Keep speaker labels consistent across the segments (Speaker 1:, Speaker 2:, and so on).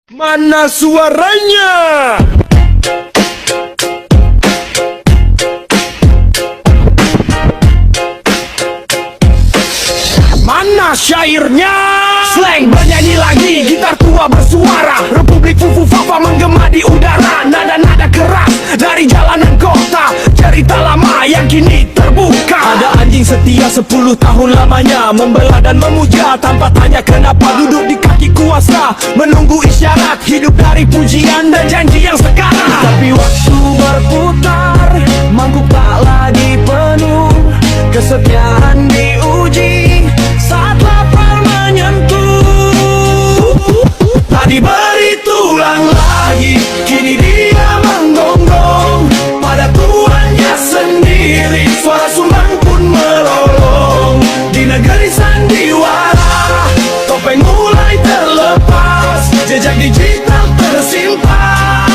Speaker 1: Mana suaranya? Mana syairnya? Slang bernyanyi lagi, gitar tua bersuara. Republik Fufu Fafa menggema di udara. Nada-nada keras dari jalanan kota, cerita lama yang kini terbuka. Ada anjing setia 10 tahun lamanya, membela dan memuja tanpa tanya kenapa. Duduk di kaki kuasa, menunggu isyarat hidup dari pujian dan janji yang sekarang. Tapi waktu berputar, mangkuk tak lagi penuh. Kesetiaan diuji saat lapar menyentuh. Tak diberi tulang lagi, kini dia menggonggong pada tuannya sendiri. Suara sumbang pun melolong di negeri sandiwara. Topeng mulai terlepas, jejak digital tersimpan,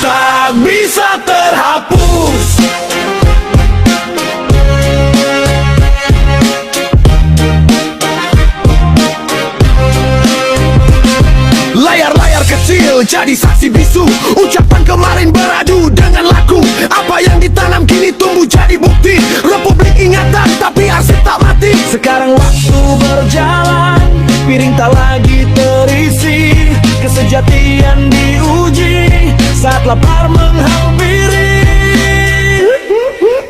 Speaker 1: tak bisa terhapus. Layar-layar kecil jadi saksi bisu. Ucapan kemarin beradu dengan laku. Apa yang ditanam kini tumbuh jadi bukti. Republik ingatan tapi arsip tak mati. Sekarang waktu berjalan, piring tak lagi terisi. Kesejatian diuji saat lapar menghampiri.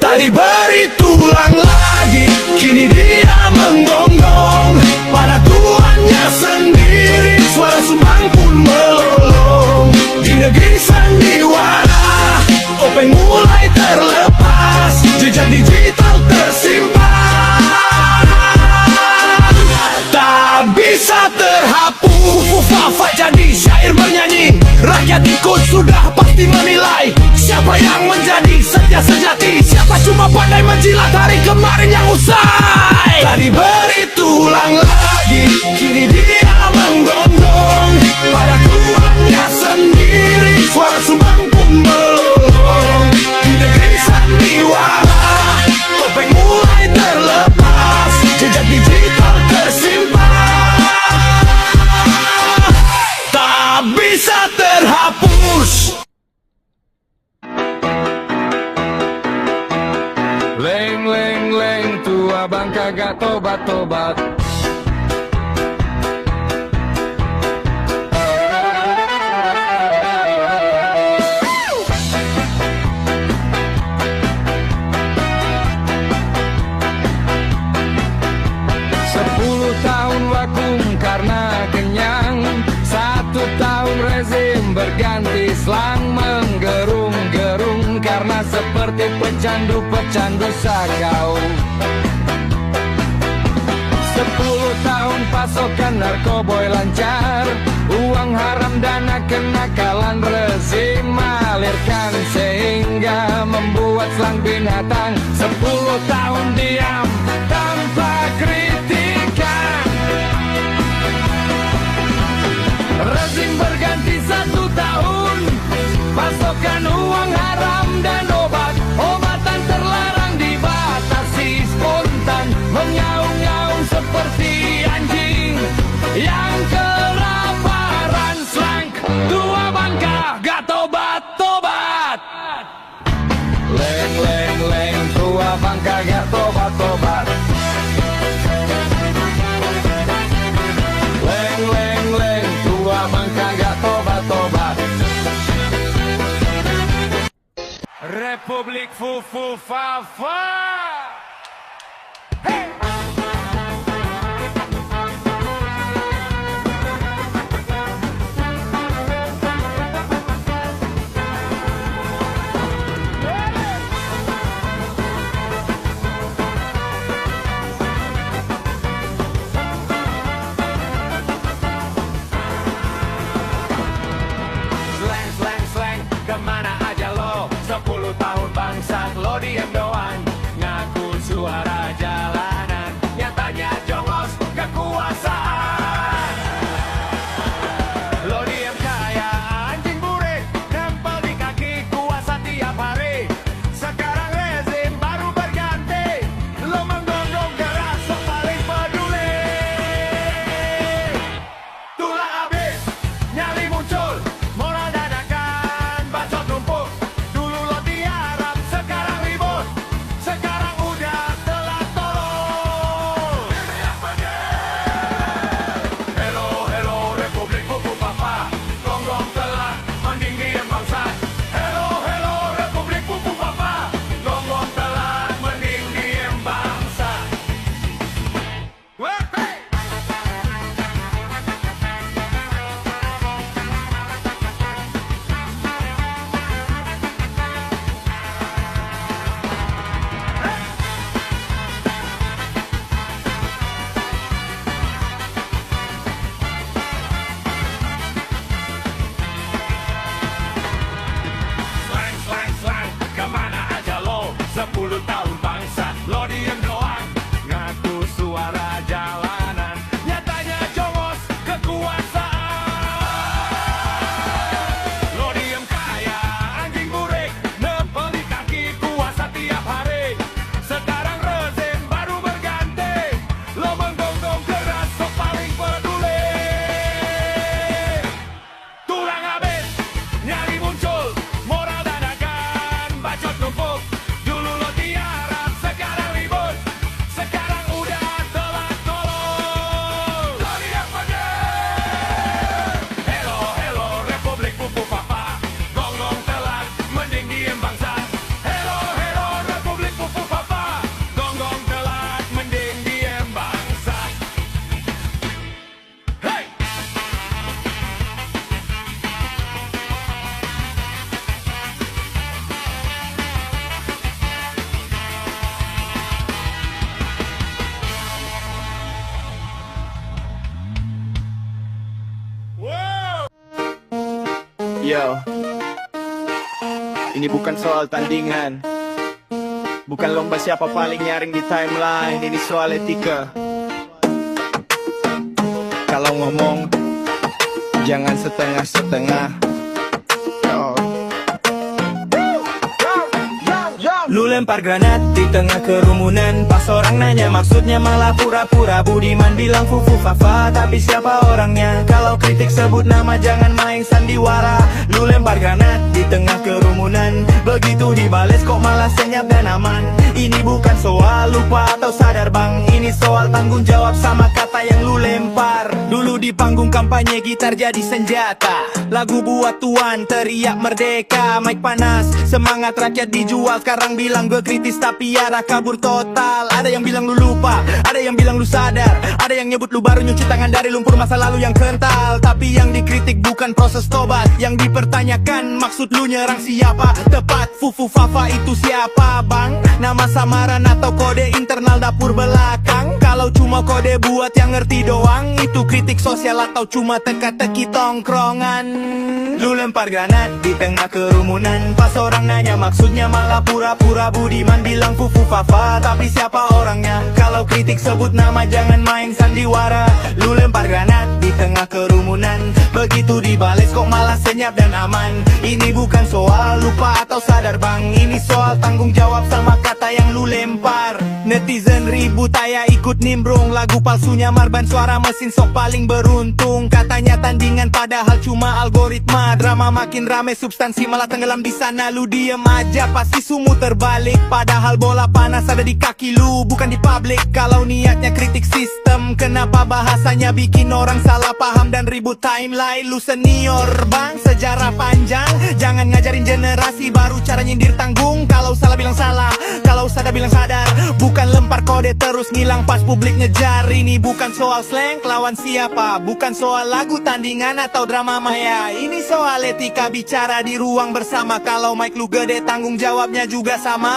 Speaker 1: Tak diberi tulang lagi, kini dia menggonggong pada tuannya sendiri. Suara sumbang pun melolong di negeri sandiwara. Topeng mulai terlepas, jejak digital tersimpan, tak bisa terhapus. Fufafa jadi syair bernyanyi, rakyat ikut sudah pasti menilai. Siapa yang menjadi setia sejati, siapa cuma pandai menjilat hari kemarin yang usai. Tak diberi tulang lagi, kini dia menggonggong pada tuannya sendiri. Suara sumbang pun melolong di negeri sandiwara. Topeng mulai terlepas, jejak digital tersimpan, tak bisa terhapus.
Speaker 2: Leng, leng, leng, tua bang kagak tobat-tobat. Karena kenyang, 1 tahun rezim berganti selang menggerung-gerung karena seperti pecandu-pecandu sakau. 10 tahun pasokan narkoboy lancar, uang haram dana kenakalan rezim malirkan sehingga membuat selang binatang. 10 tahun diam tanpa kritikan. Rezim berganti 1 tahun, pasokan uang haram dan obat-obatan terlarang dibatasi spontan, menyaung-nyaung seperti anjing yang kelaparan. Slang tua bangka gak tobat-tobat. Leng, leng, leng, tua bangka gak tobat-tobat. Leng, leng, leng, tua bangka gak tobat-tobat. Republik Fufu Fafa. Hey! Slang, slang, slang, kemana aja lo? 10 tahun bangsat lo diem doang. Ngaku
Speaker 3: Yo, ini bukan soal tandingan, bukan lomba siapa paling nyaring di timeline. Ini soal etika. Kalau ngomong, jangan setengah-setengah. Lu lempar granat di tengah kerumunan, pas orang nanya maksudnya malah pura-pura budiman. Bilang fufu fafa tapi siapa orangnya? Kalau kritik sebut nama jangan main sandiwara. Lu lempar granat di tengah kerumunan, begitu dibales kok malah senyap dan aman. Ini bukan soal lupa atau sadar bang, ini soal tanggung jawab sama kata yang lu lempar. Dulu di panggung kampanye gitar jadi senjata, lagu buat tuan teriak merdeka. Mic panas, semangat rakyat dijual. Sekarang bilang gue kritis tapi arah kabur total. Ada yang bilang lu lupa, ada yang bilang lu sadar, ada yang nyebut lu baru nyuci tangan dari lumpur masa lalu yang kental. Tapi yang dikritik bukan proses tobat, yang dipertanyakan maksud lu nyerang siapa? Tepat, fufu fafa itu siapa bang? Nama samaran atau kode internal dapur belakang? Kalau cuma kode buat yang ngerti doang, itu kritik sosial atau cuma teka-teki tongkrongan? Lu lempar granat di tengah kerumunan, pas orang nanya maksudnya malah pura-pura budiman. Bilang fufu fafa tapi siapa orangnya? Kalau kritik sebut nama jangan main sandiwara. Lu lempar granat di tengah kerumunan, begitu dibales kok malah senyap dan aman. Ini bukan soal lupa atau sadar bang, ini soal tanggung jawab sama kata yang lu lempar. Netizen ribut aya ikut nimbrung, lagu palsunya Marban suara mesin sok paling beruntung. Katanya tandingan padahal cuma algoritma. Drama makin rame substansi malah tenggelam di sana. Lu diem aja pasti sumu terbalik, padahal bola panas ada di kaki lu bukan di publik. Kalau niatnya kritik sistem, kenapa bahasanya bikin orang salah paham dan ribut timeline? Lu senior bang, sejarah panjang, jangan ngajarin generasi baru cara nyindir tanggung. Kalau salah bilang salah, kalau sadar bilang sadar, bukan lempar kode terus ngilang pas publik ngejar. Ini bukan soal slang lawan siapa, bukan soal lagu tandingan atau drama maya. Ini soal etika bicara di ruang bersama. Kalau mic lu gede tanggung jawabnya juga sama.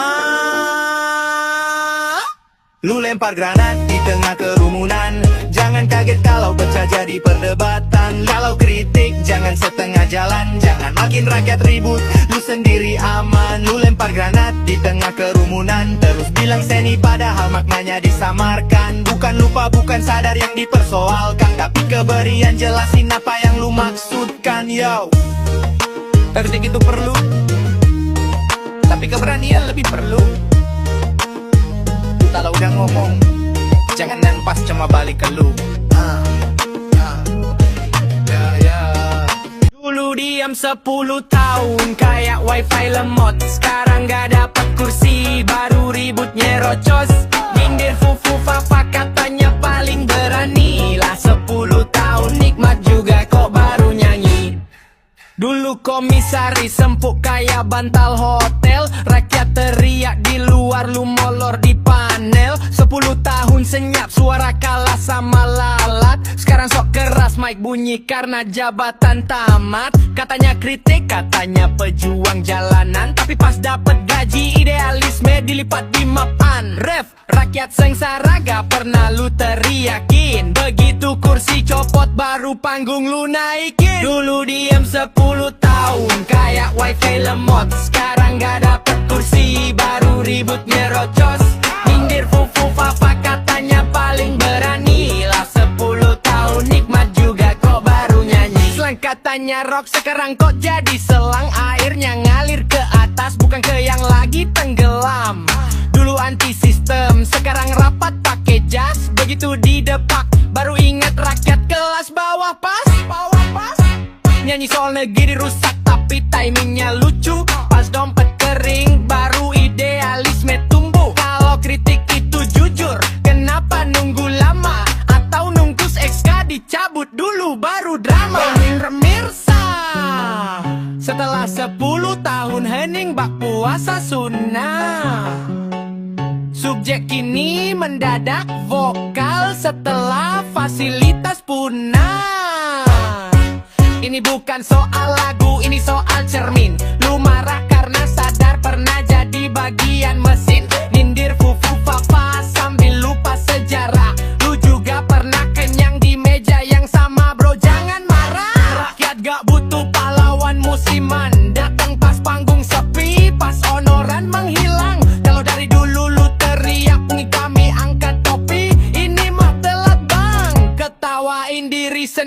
Speaker 3: Lu lempar granat di tengah kerumunan, jangan kaget kalau pecah jadi perdebatan. Kalau kritik jangan setengah jalan, jangan makin rakyat ribut, lu sendiri aman. Lu lempar granat di tengah kerumunan, terus bilang seni padahal maknanya disamarkan. Bukan lupa, bukan sadar yang dipersoalkan, tapi keberian jelasin apa yang lu maksudkan. Yo, kritik itu perlu, tapi keberanian lebih perlu. Kalau udah ngomong, jangan pas cuma balik ke lu. Dulu diam 10 tahun kayak wifi lemot, sekarang gak dapet kursi baru ribut nyerocos. Nyindir fufu fafa katanya paling berani. Lah 10 tahun nikmat juga kok baru nyanyi. Dulu komisaris empuk kayak bantal hotel, rakyat teriak di luar, lu molor di panel. 10 tahun senyap, suara kalah sama lalat. Sekarang sok keras, mic bunyi karena jabatan tamat. Katanya kritik, katanya pejuang jalanan, tapi pas dapet gaji idealisme dilipat di mapan. Ref, rakyat sengsara gak pernah lu teriakin, begitu kursi copot baru panggung lu naikin. Dulu diem 10 tahun kayak wifi lemot, sekarang gak dapet kursi baru ribut nyerocos. Nyindir fufu fafa katanya paling berani. Lah 10 tahun nikmat juga kok baru nyanyi. Selang katanya rock sekarang kok jadi selang, airnya ngalir ke atas bukan ke yang lagi tenggelam. Dulu anti sistem, sekarang rapat pakai jas, begitu didepak baru ingat rakyat kelas bawah pas. Nyanyi soal negeri rusak tapi timingnya lucu, pas dompet kering baru idealisme tumbuh. Kalau kritik itu jujur, kenapa nunggu lama? Atau nunggus XK dicabut dulu baru drama? Pemirsa, setelah 10 tahun hening bak puasa sunnah, subjek kini mendadak vokal setelah fasilitas punah. Ini bukan soal lagu, ini soal cermin. Lu marah karena sadar pernah jadi bagian mesin. Nindir fufu fafa sambil lupa sejarah. Lu juga pernah kenyang di meja yang sama bro, jangan marah. Rakyat gak butuh pahlawan musik.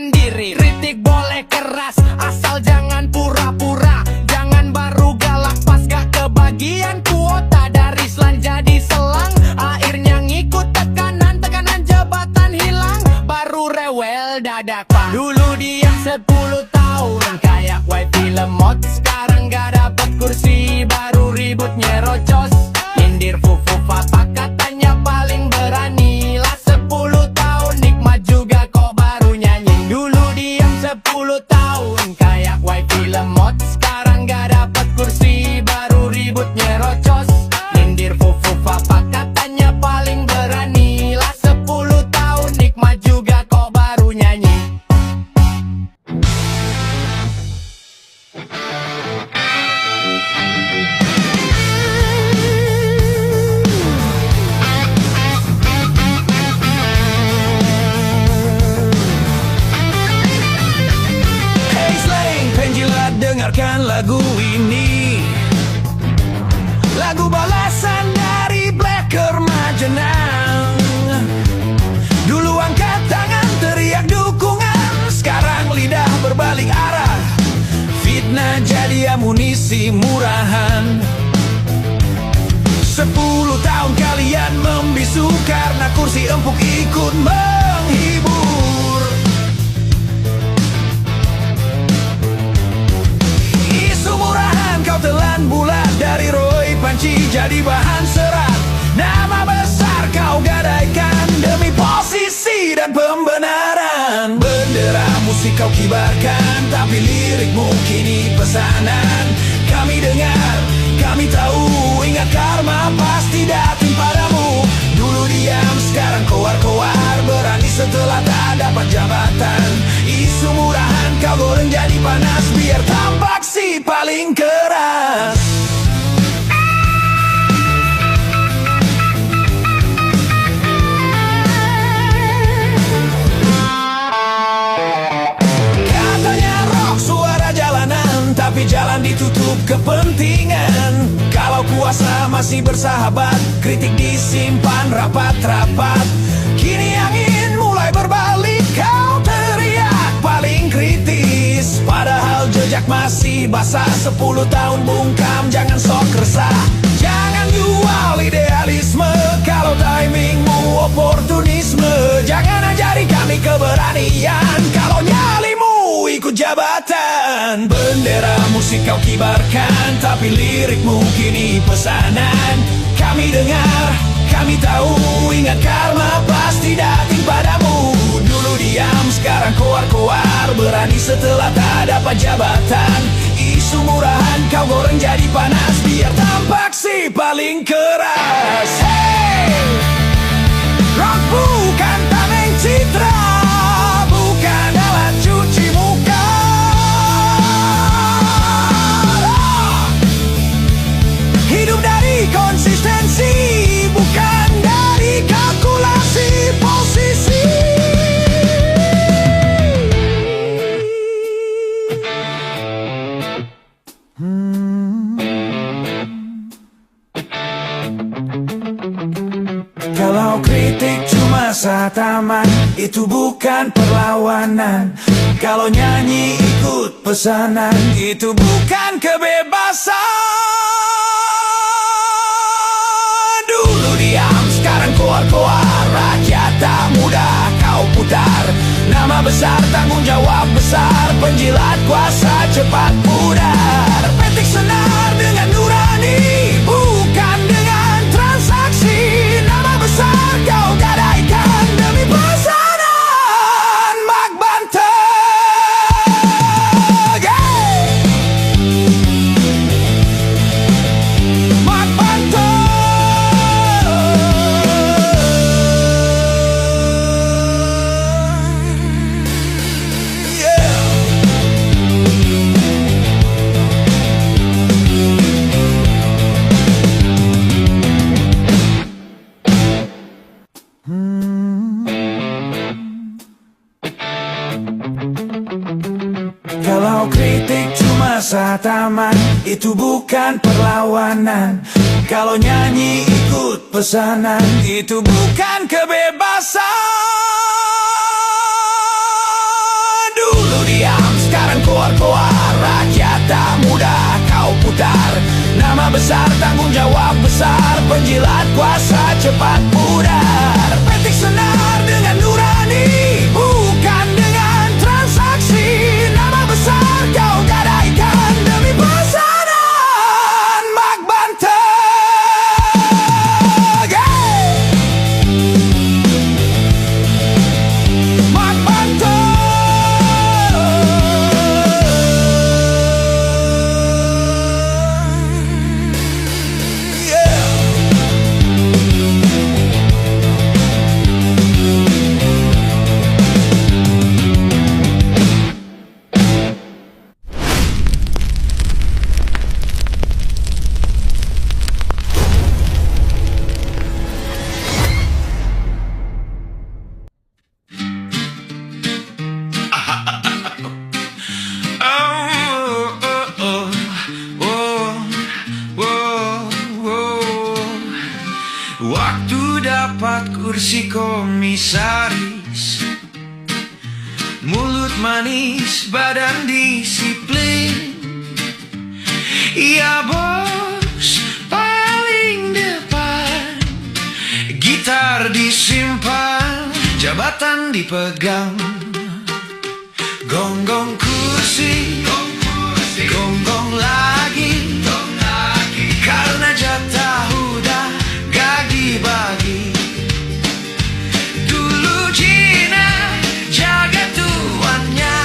Speaker 4: sendiri. Kritik boleh keras, asal jangan pura-pura. Jangan baru galak pas gak kebagian kuota. Dari selang jadi selang, akhirnya ngikut tekanan. Tekanan jabatan hilang, baru rewel dadakan. Dulu diam 10 tahun, kayak wifi lemot. Sekarang gak dapet kursi, baru ribut nyerocos. Nyindir fufu papa katanya paling berani. Lah 10 tahun nikmat juga kok baru nyanyi. Dulu diam 10 tahun, kayak wifi lemot. Sekarang gak dapet kursi, baru ribut nyerocos. Nyindir fufu papa katanya paling berani. Lah 10 tahun nikmat juga kok baru nyanyi.
Speaker 1: Hey Slang, penjilat dengarkan lagu ini. Lagu balasan dari Blacker Majenang. Dulu angkat tangan teriak dukungan, sekarang lidah berbalik arah. Fitnah jadi amunisi murahan. 10 tahun kalian membisu karena kursi empuk ikut menghibur. Isu murahan kau telan bulat dari Roy Panci jadi bahan serat. Nama besar kau gadaikan demi posisi dan pembenaran. Bendera musik kau kibarkan, tapi lirikmu kini pesanan. Kami dengar, kami tahu, ingat karma pasti datang padamu. Dulu diam, sekarang koar-koar, berani setelah tak dapat jabatan. Isu murahan kau goreng jadi panas, biar tampak si paling keras. Katanya rock suara jalanan, tapi jalan ditutup kepentingan. Kalau kuasa masih bersahabat, kritik disimpan rapat-rapat. Kini angin mulai berbalik, kau teriak paling kritis. Padahal jejak masih basah, 10 tahun bungkam, jangan sok resah. Jangan jual idealisme, kalau timingmu oportunisme. Jangan ajari kami keberanian, kalau nyalimu ikut jabatan. Bendera musik kau kibarkan, tapi lirikmu kini pesanan. Kami dengar, kami tahu, ingat karma pasti datang padamu. Dulu diam, sekarang koar-koar, berani setelah tak dapat jabatan. Isu murahan kau goreng jadi panas, biar tampak si paling keras. Hey, rock bukan tameng citra, bukan alat cuci muka. Hidup dari konsistensi, bukan dari kalkulasi posisi. Kalau kritik cuma sataman, itu bukan perlawanan. Kalau nyanyi ikut pesanan, itu bukan kebebasan. Dulu diam, sekarang koar-koar, rakyat tak mudah kau putar. Nama besar, tanggung jawab besar, penjilat kuasa cepat pudar. Petik senar dengan nurani, bukan dengan transaksi. Nama besar kau gadaikan demi pesanan Mak Banteng. Mak Banteng. Yeah. Kalau kritik cuma sataman, itu bukan perlawanan. Kalau nyanyi ikut pesanan, itu bukan kebebasan. tak mudah kau putar. Nama besar, tanggung jawab besar, penjilat kuasa cepat pudar. Petik senar dengan nurani, bukan dengan transaksi. Nama besar kau gadaikan demi pesanan Mak Banteng. Mak Banteng.
Speaker 5: Waktu dapat kursi komisaris, mulut manis, badan disiplin. Ya bos, paling depan, gitar disimpan, jabatan dipegang. Gonggong kursi, gonggong lagi, karena jatah udah gak dibagi. Dulu Cina jaga tuannya,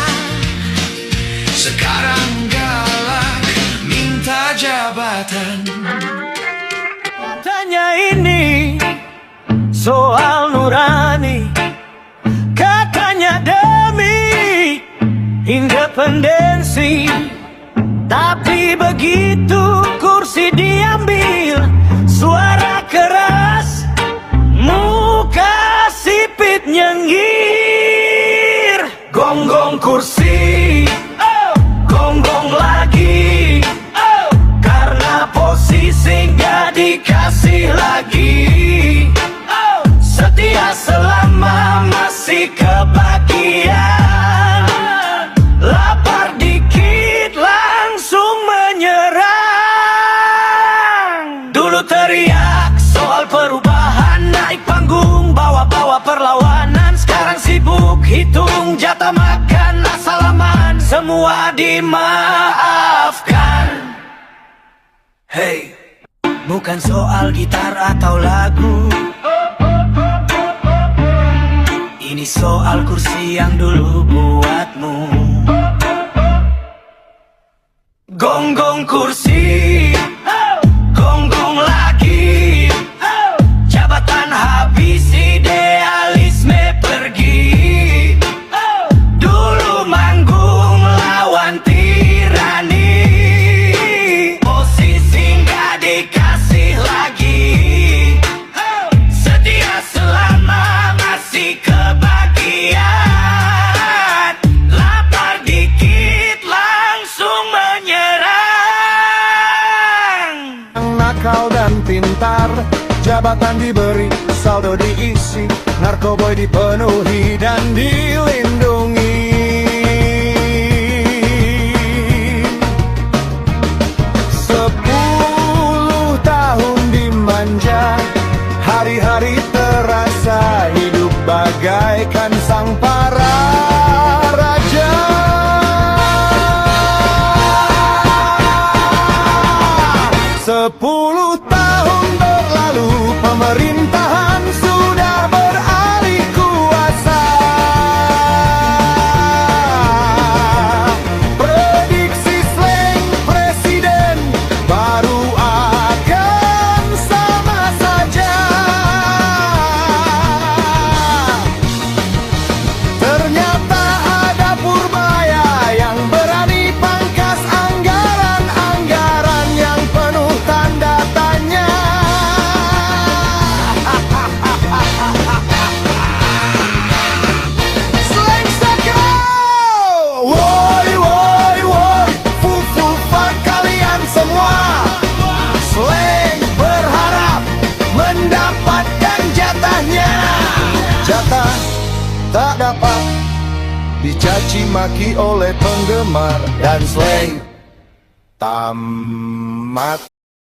Speaker 5: sekarang galak minta jabatan.
Speaker 3: Tanya ini soal nurani, katanya demi independensi. Tapi begitu kursi diambil, suara keras, muka sipit nyengir. Gonggong kursi, gonggong lagi, karena posisi gak dikasih lagi. Setia selama masih kebagian, lapar dikit langsung menyerang. Dulu teriak soal perubahan, naik panggung bawa-bawa perlawanan. Sekarang sibuk hitung jatah makan, asal aman semua dimaafkan. Hey, bukan soal gitar atau lagu, ini soal kursi yang dulu buatmu. Gonggong kursi, gonggong lagi, jabatan habis, idealisme pergi. Dulu manggung lawan tirani, posisi gak dikasih lagi. Setia selama masih kebagian, lapar dikit langsung menyerang.
Speaker 6: Nakal dan pintar, jabatan diberi, saldo diisi, narkoboy dipenuhi dan dilindungi. 10 tahun dimanja, hari-hari terasa hidup bagaikan sang para raja. 10 tahun berlalu, pemerintahan sudah beralih kuasa. Prediksi slang presiden baru akan sama saja. Ternyata ada Purbaya yang berani pangkas anggaran-anggaran yang penuh tanda tanya. Slang sakau, woi woi woi, fufufa kalian semua. Slang berharap mendapatkan jatahnya. Jatah tak dapat dicaci maki oleh penggemar, dan slang tamat.